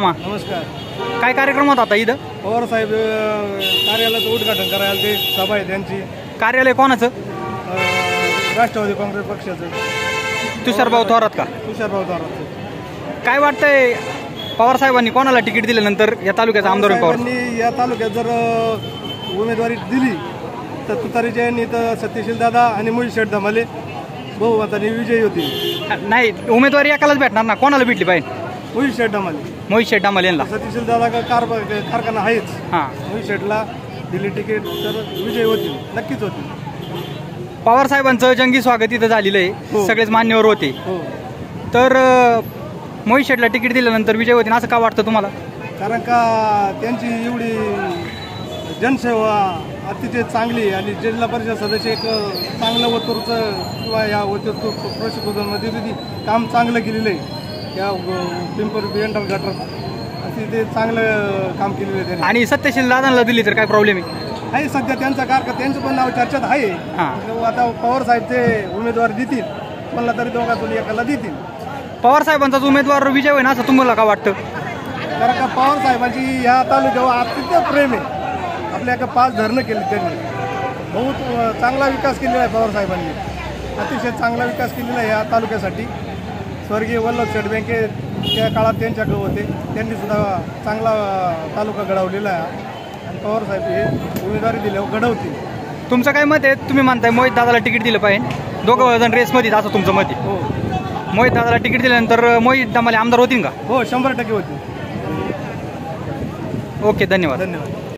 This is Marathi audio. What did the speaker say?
नमस्कार. काय कार्यक्रम होता आता इथं? पवार साहेब कार्यालयाचं उद्घाटन करायला ते सभा आहे त्यांची. कार्यालय कोणाचं? राष्ट्रवादी काँग्रेस पक्षाचं. तुषारभाऊ थोरात का? तुषारभाऊ थोरात. काय वाटतंय पवार साहेबांनी कोणाला तिकीट दिल्यानंतर या तालुक्याचा आमदार पवार साहेबांनी या तालुक्यात जर उमेदवारी दिली तर तुतारीच्या यांनी तर सत्यशील दादा आणि मोहित शेठ धमाले बहुमताने विजयी होतील. नाही, उमेदवारी एकालाच भेटणार ना, कोणाला भेटली पाहिजे? मोहित शेठ धमाले. मोहित शेठ धमाले यांना. सत्यशील दादा का कारखाना आहेच. हां, मोहित शेठला दिली तिकीट तर विजयी होतील, नक्कीच होतील. पवार साहेबांचं जंगी स्वागत इथं झालेलं आहे, सगळेच मान्यवर होते. तर मोहित शेठला तिकीट दिल्यानंतर विजय होतील असं का वाटतं तुम्हाला? कारण का त्यांची एवढी जनसेवा अतिशय चांगली आणि जिल्हा परिषद सदस्य एक चांगलं वतूरचं किंवा या वतूर प्रशिक्षणामध्ये बी काम चांगलं केलेलं आहे. या पिंपरी एंटर गटर असे ते चांगलं काम केलेलं आहे त्यांनी. आणि सत्यशील दादांना दिली तर काय प्रॉब्लेम आहे? सध्या त्यांचा त्यांचं पण नाव चर्चेत आहे. आता पवार साहेब ते उमेदवार देतील, कोणाला तरी दोघातून एकाला देतील. पवार साहेबांचाच उमेदवार विजय होईल असं तुम्हाला का वाटतं? कारण का पवार साहेबांची ह्या तालुक्यावर अतिशय प्रेम आहे. आपल्या एका 5 धरणं केली त्यांनी. बहुत चांगला विकास केलेला आहे पवार साहेबांनी. अतिशय चांगला विकास केलेला आहे या तालुक्यासाठी. स्वर्गीय वल्लभ स्टेट बँके त्या काळात त्यांच्याकडे होते, त्यांनी सुद्धा चांगला तालुका घडवलेला आहे आणि पवार साहेब हे उमेदवारी दिल्यावर घडवतील. तुमचं काय मत आहे? तुम्ही म्हणताय मोहित दादाला तिकीट दिलं पाहिजे, दोघं जण रेसमध्ये असं तुमचं मत आहे? हो. मोहित दादाला तिकीट दिल्यानंतर मोहित दामाले आमदार होतील का? हो, 100% होतील. ओके, धन्यवाद. धन्यवाद.